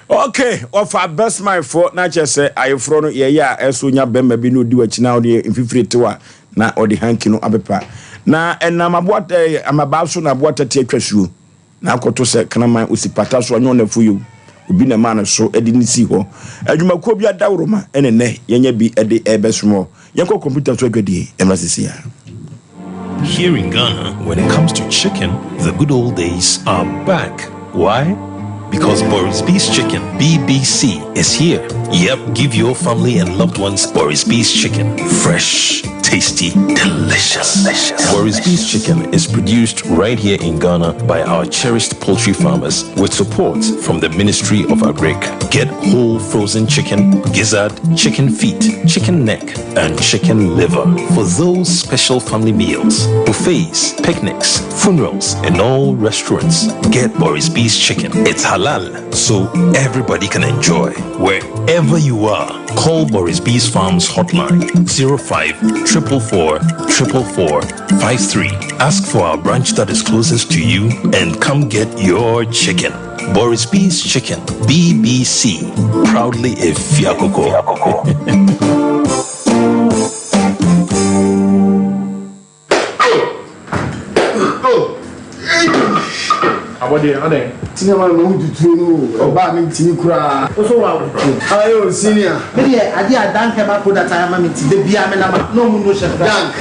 okay offer best mind for na che se ayefro no ye ya eso nya bemma bi no di wachi na odi mfifiritewa na odi hanki no abepa na enam aboata amaba so na aboata te atwasuo na akoto se kanaman osipata so onyo na fuyo obi na man so edi ni si ho adwumakuo bi adawroma ene ne yenya bi edi ebesumo yenko computer so adwadi emrasisia. Here in Ghana, when it comes to chicken, the good old days are back. Why? Because Boris B's Chicken, BBC, is here. Yep, give your family and loved ones Boris B's Chicken. Fresh, tasty, delicious. Boris B's Chicken is produced right here in Ghana by our cherished poultry farmers with support from the Ministry of Agric. Get whole frozen chicken, gizzard, chicken feet, chicken neck, and chicken liver for those special family meals, buffets, picnics, funerals, and all restaurants. Get Boris B's Chicken. It's halal, so everybody can enjoy. Wherever you are, call Boris B's Farms hotline 05-444-444-53. Ask for our branch that is closest to you and come get your chicken. Boris B's Chicken, BBC, proudly a Fiakoko. Ade tinema no hututu no oba mi timi kura so wa ayo senior me dey ade adan Herbal product I am me ti de bia me na ma no mu no chef dan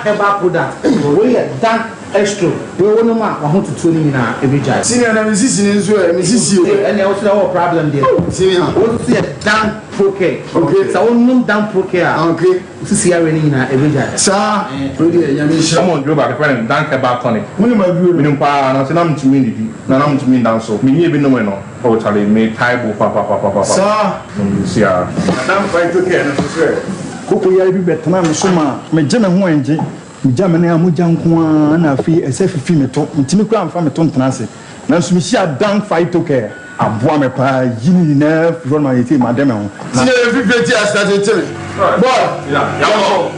Herbal product we dan extra we wonu ma wa hututu ni na ebeja senior na mi sisi ni nso mi sisi o ene o so no problem there senior o see dan poke okay so wonu dan poke okay sisi ya we ni na ebeja sa we dey nyame sha come on do ba the dan Herbal tonic muni ma biwo minum pa na se na mtumi ndi na mtumi dan so mi ni bi no no o chale me taibo pa sa si a dan fight okay na so sir koko ya bi betena me so ma me je me ho enje me ja me na amuja nko na afi ese fifi me to ntimi kura amfa me to ntena se na so mi sia dan fight okay aboa me pa yini na from my team madam ho sine fifi ti asate teme boy ya go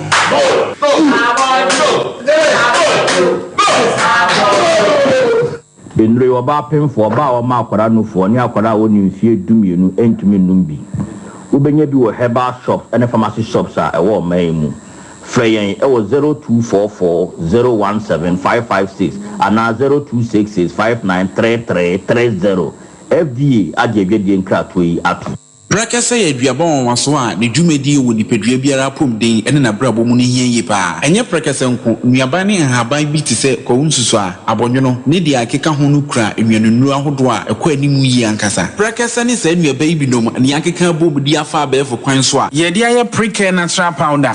Benre oba pemfo oba o ma akwara no fo ni akwara woni mfie dumienu entumi num bi. Ubenye bi wo Herbal shops and pharmacy shops a ewo man mu. Freyen, it was 0244-017-556 and now 0266-593330. FDA, Ajay Nkratwe Atu. Brakasa ye duabon waso a ne dwumadi wo nipadua biara pomden ene na brabo mu ne hianye pa enye brakasa nko nuaba ne nhaban bi te se kwunsusu a abonwono ne dia akeka ho no kura enwanunu ahodo a ekwa animu yi ankasa brakasa ne sa nuaba yi binom ne akeka bobudi afa abefo kwan so a ye dia ye pre-care natural powder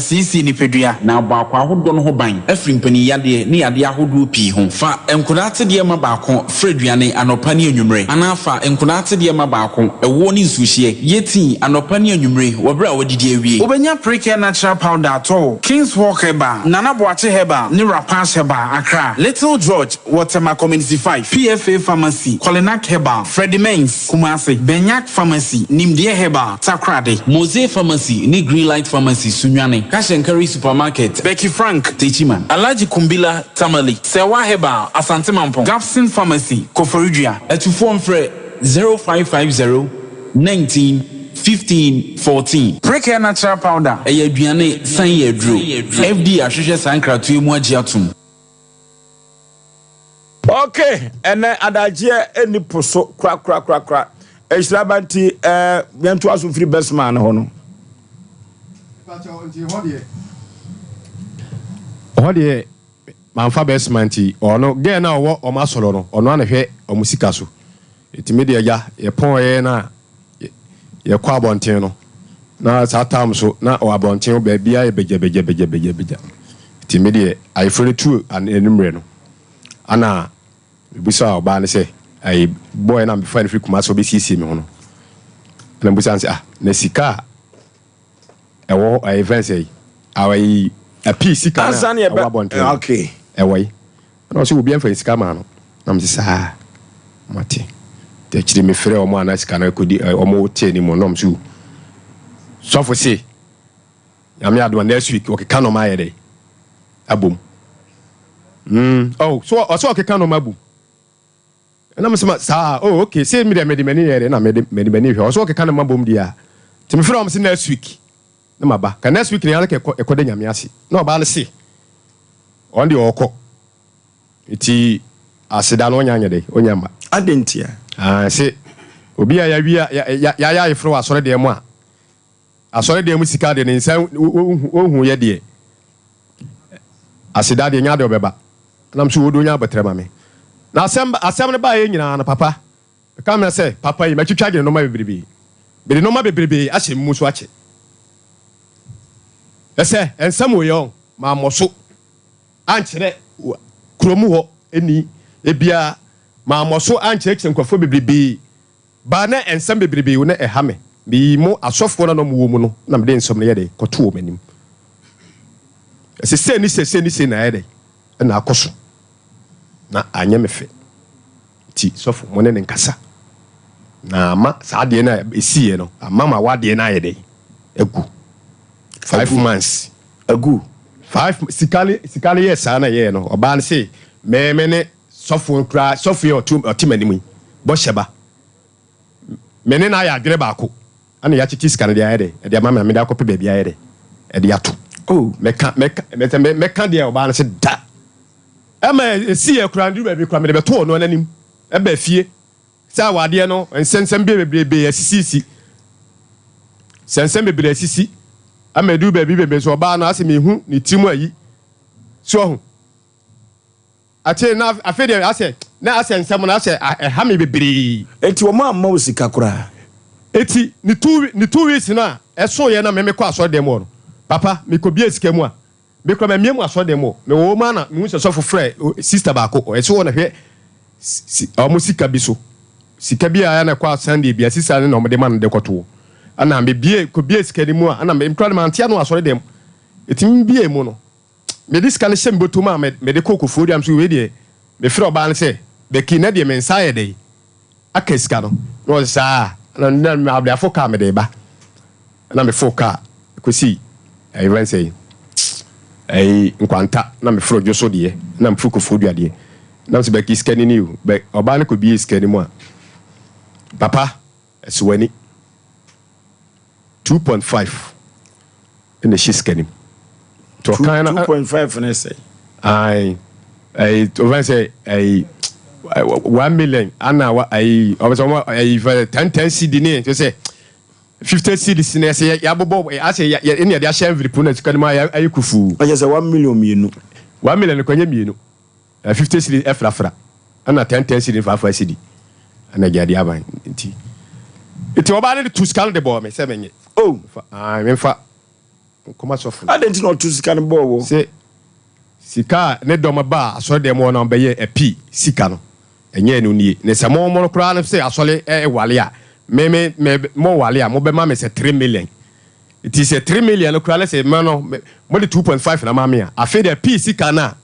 cc nipadua na baako ahodo no ho ban afiri mpani yade ne yade ahodo pi ho fa enkodate de ma baako freduane anopa ne anwumre anafa enkodate de ma baako woni nsuhie yeti anopa ne anwumre wobra wodidi awie obenya pre-care natural powder ato King's Walk Herbal Nana Boache Herbal ne Rapash Herbal Accra Little George Waterma Community 5 PFA Pharmacy Kolenak Herbal Freddy Mains Kumasi Benyak Pharmacy Nimdie Herbal Takrade Mose Pharmacy ne Green Light Pharmacy Sunyane Kashenkari Supermarket Becky Frank Techiman Alaji Kumbila Tamale Sewa Herbal Asante Mampong Gapson Pharmacy Koforidua Etufo mfre 0550-19-15-14. Pre-care natural powder. Eye aduane san ye dro. FD ahwehwe san kratoe mu agi atum. Okay, ene adaje eni poso kra. Ehrabanti bianto aso free best man ho no. Hodie manfa best man ti ono ge na wo o masoro no ono anhwe o musika so. Etimedia ya ye pon ye na ye kwa bonten no na satam so na o abonten ba bia ye beja etimedia I free to an enumre no ana busa oba ne se ai boy na me find free kuma so be sisi me ho no na busa se na sika ewo ai events ai awai a piece sika na o abonten okay ewai na so obi en fa sika ma no na me se mate chiri me frɛ o mo anasika na kodi o mo tie ni mo nom so for say yami adwa next week o keka no ma yede abom so o keka no ma bum na me sa okay say me de mani yede na me de mani hwe o so o keka no ma bom dia ti me frɛ o mo say next week na ma ba ka next week ni ala ke ekode nyame ase na o ba le say on the okọ iti asida no nya nyede onyama adentia se obi ya ya ifro asore de mu a asore de mu sika de ne nsan ohun ye de asida de nya de obeba nam so wodo nya betre ma me na asem ne ba ye nyina na papa ka me say papa yi matwitwa de no ma bebrebe a hye mu so ache ese ensam oyo ma moso ankyere kromu ho eni ebia ma moso ankyere nkwafo bebrebe ba na ensam bebrebe wo na ehame bi mu asofo na no mu wo mu no na me de nsom ne ye de koto wo manim ese se ni na ye de na akoso na anya mefe ti sofo mo ne nkasa na ma sa de na esiye no ama wade na ye de egu 5 months egu 5 sikali yes ana ye no oba ne say me ne sofo kra sofo yo otimanimu bo sheba me ne na ya adwere baako ana ya chichi sikali ya ye de mama me da kope bia ye de e de ato meka de oba ne say da ama esiye kra ndu ba bi kra me de beto no nanim e ba fie sa wade no ensensem bebrebe asisi sensem bebrebe asisi amedu bebrebe so oba no ase me hu ni timu ayi so hu ate na afede ase na ase nsem na ase ha me bebrebe eti wo ma ma osika kura eti ni 2 weeks na eso ye na me kwa so dem no papa me ko bia sika mu a me kra me miemu aso dem mo me wo ma na me hu so frɛ sister ba ko eso na hwɛ o sika bi so sika bi a na kwa Sunday bia sister ne no mo de man de kɔto ana me bie ko bie sika ni mu a ana me kra man tia no aso dem eti me bie mu no me diska ne hyem boto ma me de kokofo diam so we de me frɛ oba ne sɛ be ki na de me nsa ye de aka sika no no sa na me abia foka me de ba na me foka ko si even say nkwanta na me frɛ joso de na me kokofo dua de na so be ki sika ni niu be oba ne ko bie sika ni mu a papa eswani 2.5 in the shiskenim. 2.5 and say. I say a 1 million. Anna, I was a 10 CD to say 50 CDs in say Yabo. I say, in the Ashem Vipunas, Kanama, Ayukufu. I just 1 million. 1 million, 50 CD F Lafra. And a 10 CD for CD. And I get the Aban. It's about to scan the ball, 7 years. Oh, I'm in fact. I didn't know to scan ball. Say, Sika, Nedoma bar, so them one on Bayer a P, Sikano. And yen uni, Nesamo monocron say, I saw a walia. Maybe more walia, Mobama is a 3 million. It is a 3 million, Ukraine say, Mano, more than 2.5 in a mamma. I feel a P, Sikana.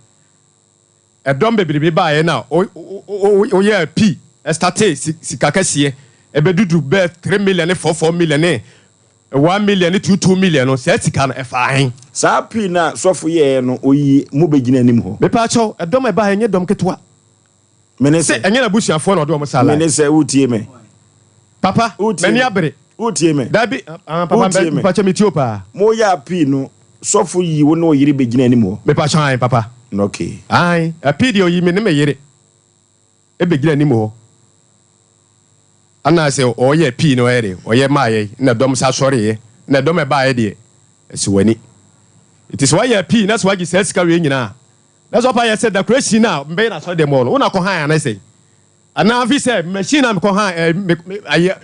A dumb baby by now. Oh, yeah, P, a state, Sikakasie, a bedu bet 3 million for 4 million. 1 million to 2 million no say can fine sa pi na sofo ye no oyi mu begina nim ho me pa cho edom e ba enye dom ketwa mene se enye na busuafo na odom sala mene se utie me papa meni abere utie me dabi papa me pa cho me tio pa mo ya pi no sofo yi wo no yiri begina nim ho me pa cho ai papa okay ai a pi de oyi me ne me yire e begina nim ho ana se oye P no ere oye maye na dom sa sori na dom e ba e de esiwani it is why you P that's why you say carry nyina that's why I said the question now mbe na so dem all una ko han na say ana fi say machine am ko han okay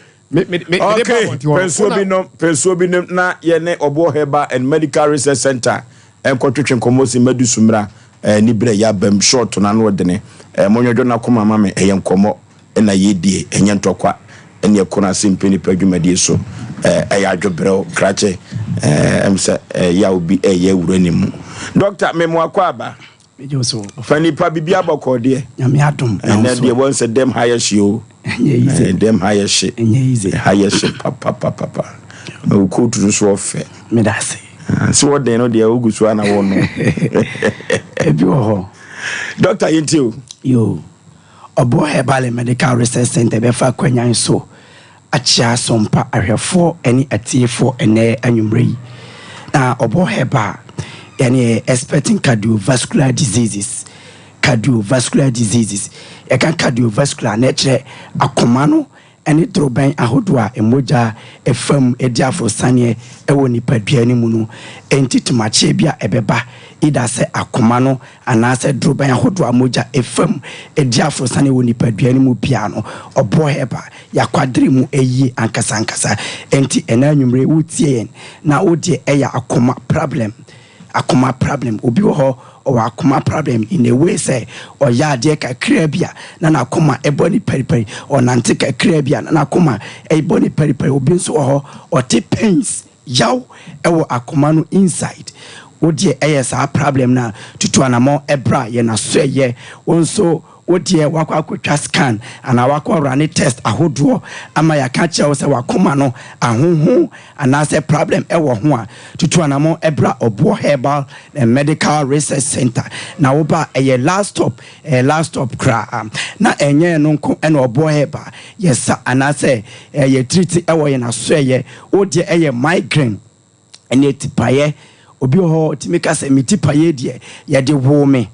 penso bi no na ye ne obo Herbal and Medical Research Center en ko twetwe komosi madusumra ni bre ya bam short na no de ne monyojo na koma mama e yenkomo na yedie enye ntokwa ene ekona Asem Mpe Nipa dwumadie so adwobrɛw krache emse ya obi ye wuranimu doctor memo akwaba mejo so fani pa bibia bokode nyame adom na de won se dem higher show dem higher shit higher shit papa o ko tu so ofe me da se so what dey no dey ogusu ana won no ebi ho doctor yentio yo Obo Herbal Medical Research Center befa kwanyan so achia Sompa ahwefo eni atiefo ene anwumrei na Obo Herbal yani expecting cardiovascular diseases e kan cardiovascular na kire akoma no ene droban ahodo a emoja efam ediafo sane ewo nipadua ni mu no entitumache bia ebeba ida se akoma no anase droban ahodo amoja efam ediafo sane ewo nipadua ni mu bia no Obo Herbal ya kwadri mu eyi ankasa enti ena anwumre wutie yen na odie eya akoma problem obi ho or akoma problem in a way say or ya de kakra bia na akoma eboni periperi or nante kakra bia na akoma eboni periperi obi nso ho or te pains yaw ewo akoma no inside odie esa problem na tutu anamo ebra ye na so ye wonso odie wakwa kwatwa scan ana wakwa run test ahodo ama ya ka che se wakoma no ahoho ana se problem ewo ho a tutu anamo ebra Obo Herbal and Medical Research Center na oba last stop kra na enye no nko ena Obo Herbal yes ana se ye treat ewo ye na so ye odie migraine ene tipaye obi ho timika se mitipaye die ye de wo me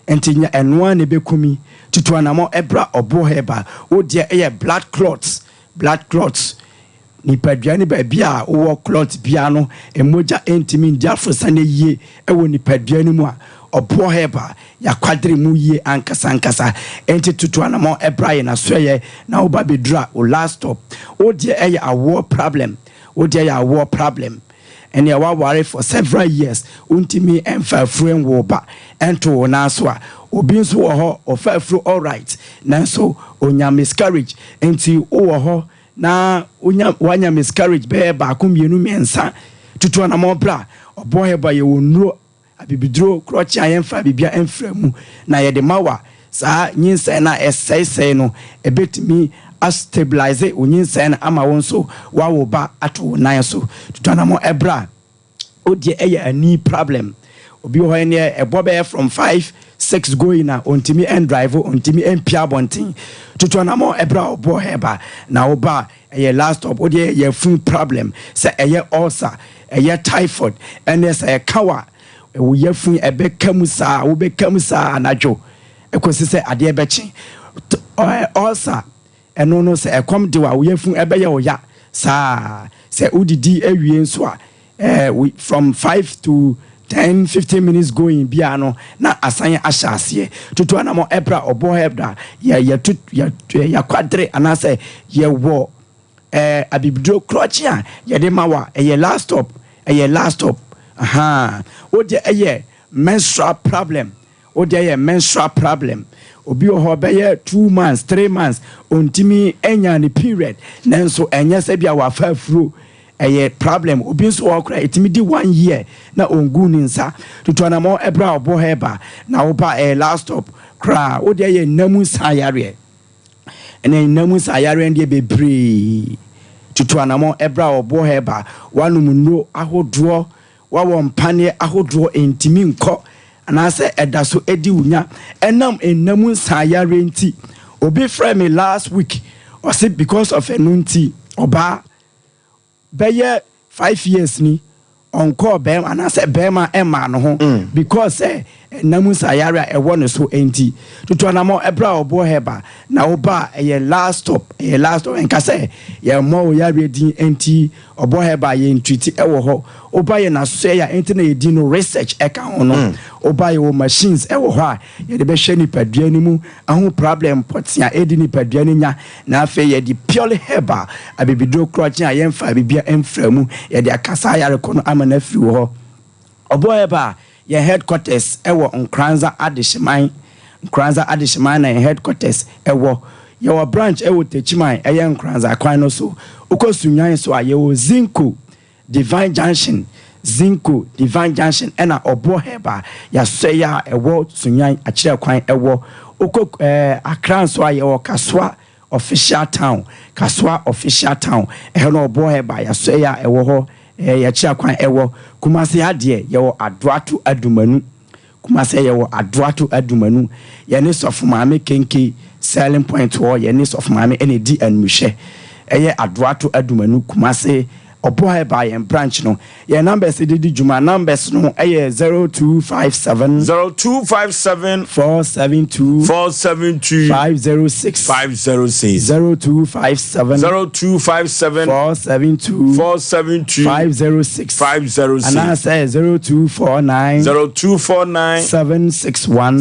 entinya enwa ne bekumi tutu anamo ebra Obo Herbal odie blood clots nipadua ni ba bia wo clot bia no emoja entimi ndiafo sane yie ewo nipadua ni mu a Obo Herbal ya kwadre mu yie ankasa enti tutu anamo ebra ye na soye na oba bedra o last stop odie a war problem and ya waware for several years untimi emfa fruen wo ba ento na so a obi nso wo ho ofa fru all right nanso onya miscarriage enti wo ho na wanya miscarriage be ba ko mienu mensa tutu na mo bra Obo Herbal ye wonuro abibidro krochi ayemfa bibia emframu na ye de mawa sa nyinsa na esese no ebetimi stabilize unyinsa na ama wonso wawo ba ato nan so tutanamo ebra odie a knee problem obi ho ene ebobe from 5-6 going na ontimi end drive ontimi empia bontin tutanamo ebra Obo Herbal na oba ɛyɛ last stop wo de yɛ fun problem sɛ ɛyɛ ulcer ɛyɛ typhoid ɛne sɛ ɛkawa wo yɛ fun ɛbɛka saa wo bɛka saa anadwo ɛkɔsi sɛ adeɛ bɛkye ulcer ɛno no sɛ ɛkɔm de wa wo yɛ fun ɛbɛyɛ wo ya saa sɛ udidi awie nso a from 5 to 10-15 minutes going bia no na asan ahyɛ aseɛ tutu anamo ebra obo hebda ya kwadre anase ye wo abibidro krochi a ye de mawa last stop aha o de menstrual problem menstrual problem obi o be 2 months 3 months ontimi enya ni period nanso enya se bia wa fa afuro problem obi nso okra etimi di 1 year na ongu ni nsa tutuanamo ebra obo heba na oba last stop kra o de namu sayare ene namu sayare ndie bebre tutuanamo ebra obo heba wanum no ahodro wawo mpane ahodro entimi nko anase edaso edi unya enam enamu sayare nti obi frame me last week or say because of enunti oba beye 5 years ni onko bema anase bema ema no ho because namu sayare e won so enti tutuanamo ebra obo heba na oba last stop enka say ye mo ya ready enti obo heba ye ntwiti ewo ho oba ye na so ya enti na ye di no research eka ho no oba ye wo machines ewo ho a ye de be hwe ni padua ni mu aho problem potia edi ni padua ni nya na afa ye di purely Herbal abibidro krochi a ye mfa bibia emfra mu ye de akasa yare kono amana firi ho obo heba your headquarters ewo Nkranza Adishman na headquarters ewo your branch ewo Techiman eye Nkranza kwan no so ukosunyan so ayewo Zinco Divine Junction ena obo Herbal ya soya ewo sunyan akire kwan ewo uko Akran so ayewo Kaswa official town ehno obo Herbal ya soya ewo ho ya chia kwan ewo Kumase ade yewo adoato adumanu ye ne sofu maame kenke selling point wo ye ne sofu maame ene di anmuhye eye adoato adumanu Kumase obo Herbal yen branch no ye numbers di juma numbers no eye 0257 472 506 0257 472 506 and I say 0249 761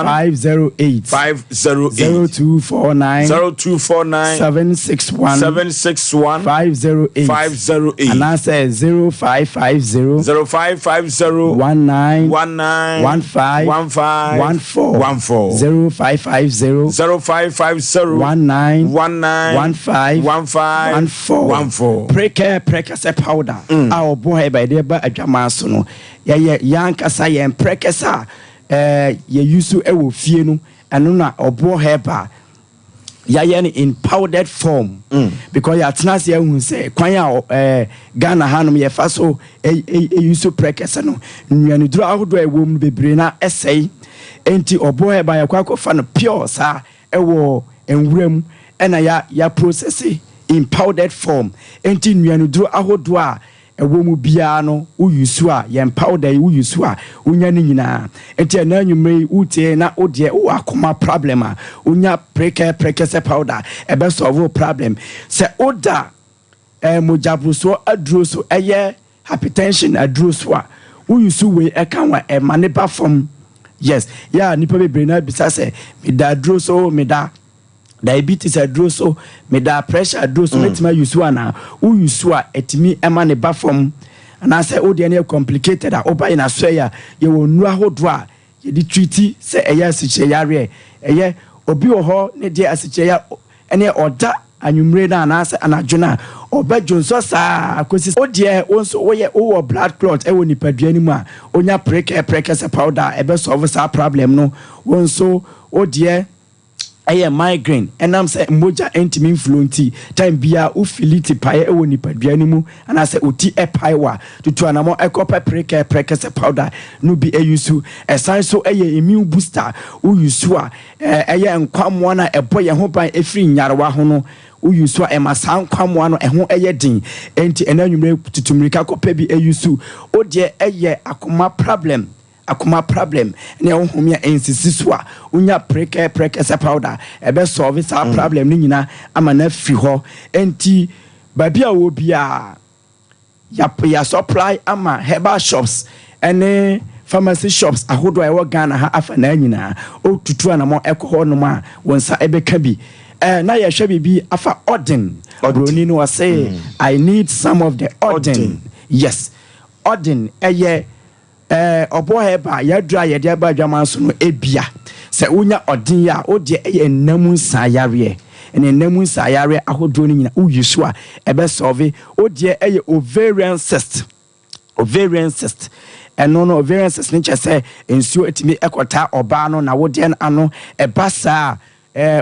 508 0249 761 508 and I say 0550 19 15 prekese powder our boy by the adwama so no ye yankasa ye prekesa ye use ewo fie no eno na obo Herbal yayen in powdered form because ya tenase ya hu say kwan ya Ghana hanom ye fa so use prekese no nnuane duro ahodo ewo mu bebre na esei enti obo Herbal ya kwako fa no pure sa ewo enwuram ena ya process in powdered form enti nnuane duro ahodo a ewo mu bia no uyusu a ye powder uyusu a unya ni nyina enti na anwumre utie na odie o akoma problem a unya prekese powder ebe solve problem se oda mojabruso adroso eye hypertension adroso a uyusu we eka wa maneba from yes ya nipa bebre na bisa se me da adroso me da diabetes adroso me da pressure adroso metima yusu ana u yusu a etimi ema ne ba from na say o de na complicated a oba na so ya ye wonu ahodo a ye di treat say eya asiche yare eye obi ho ne de asiche ya ene oda anwumre na na say anadwona obajonso saa akosi o de wonso wo ye o blood clot e wo nipadua ni mu a onya prekese powder ebe solve sa problem no wonso o de aye migraine enam say moja entimi influenti time bia u filiti pae ewo nipadua ni mu ana say oti epaiwa tutu anamo ekopa prekese powder no bi eyusu esan so aye immune booster u yusu a eye nkwamo na ebo ye ho ban efiri nyarewa ho no use so ema san kwamwa no eho eye din enti ena nwumre tutumrika kopa bi eyusu o de eye akoma problem ne wo homia ensisi so a unya preke se powder ebe solve sa problem ni nyina ama na fi ho enti babia wo bia ya supply ama herbal shops ene pharmacy shops ahodo ewo Ghana ha afa na nyina o tutu anamo ekoho no ma wonsa ebeka bi na ya hwe bibi afa Odin broni no say I need some of the Odin. Yes, Odin eye obo heba ya dra ye de ba dwaman so no ebia se unya Odin ya o de eye namu sayare ene namu sayare ahodo ni nyina o yisu a ebe solve o de eye ovarian cyst no ovarian cyst ni chese ensuo etimi ekota oba no na wo de ano eba saa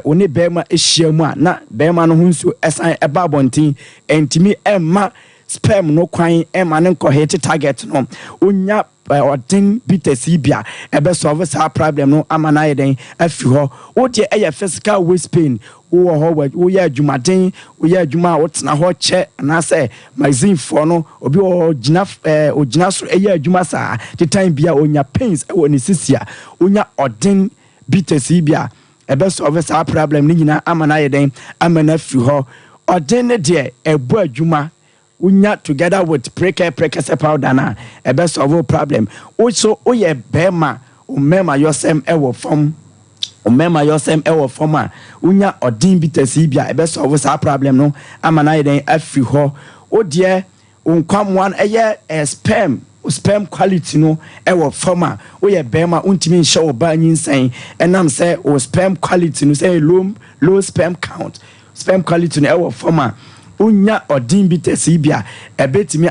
oni bema ehyiamu a na bema no hunsu esan eba bontin entimi emma sperm no kwan emma ne nko hit target no onya Odin bitesi bia ebe solve sa problem no amana yeden afi ho wo de eye physical waist pain wo ho wo ya adwumaden wo ya adwuma wo tena ho che na say magazine for no obi wo gina so eye adwuma sa the time bia onya pains e wo ne sisia onya Odin bitesi bia ebe solve sa problem ni nyina amana yeden amana fi ho Odin ne de ebu adwuma unya together with preke se powder na ebe solve problem also oye bema umema yosem ewo form a unya Odin bitesi bia ebe solve sa problem no amana yeden afi ho odie unkwam one eye sperm quality no ewo form a oye bema untimi nche oba nyinsen enam say o sperm quality no say low sperm count sperm quality no ewo form a unya Odin bitesi bia ebetimi